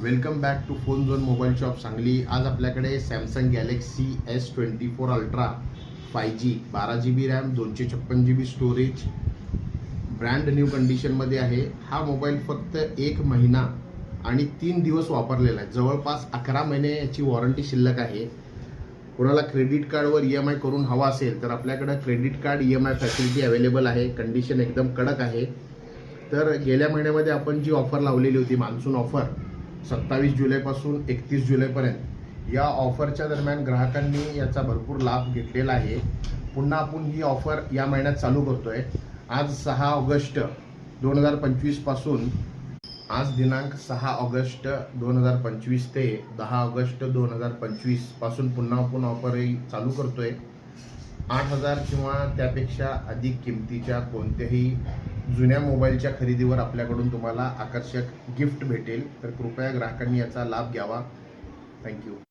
Welcome back to phone zone mobile shop Sangli. आज आपल्याकडे Samsung Galaxy S24 ultra 5G 12GB RAM 256GB storage brand new कंडिशनमध्ये आहे। हा mobile फक्त 1 महिना आणि 3 दिवस वापरलेला आहे। जवळपास 11 महिने याची वॉरंटी शिल्लक आहे। कोणाला क्रेडिट कार्डवर EMI करून हवा असेल तर आपल्याकडे credit card EMI facility available आहे। कंडिशन एकदम कडक आहे। तर गेल्या महिन्यामध्ये आपण जी ऑफर लावलेली होती मान्सून ऑफर 27 जुलैपासून 31 जुलैपर्यंत, या ऑफरच्या दरम्यान ग्राहकांनी याचा भरपूर लाभ घेतलेला आहे। पुन्हा आपण ही ऑफर या महिन्यात चालू करतोय। आज 6 ऑगस्ट 2025 पासून, आज दिनांक 6 ऑगस्ट 2025 ते 10 ऑगस्ट 2025 पासून पुन्हा आपण ऑफर ही चालू करतोय। 8,000 किंवा त्यापेक्षा अधिक किमतीच्या कोणत्याही जुन्या मोबाईलच्या खरेदीवर आपल्याकडून तुम्हाला आकर्षक गिफ्ट भेटेल। तर कृपया ग्राहकांनी याचा लाभ घ्यावा। थँक्यू।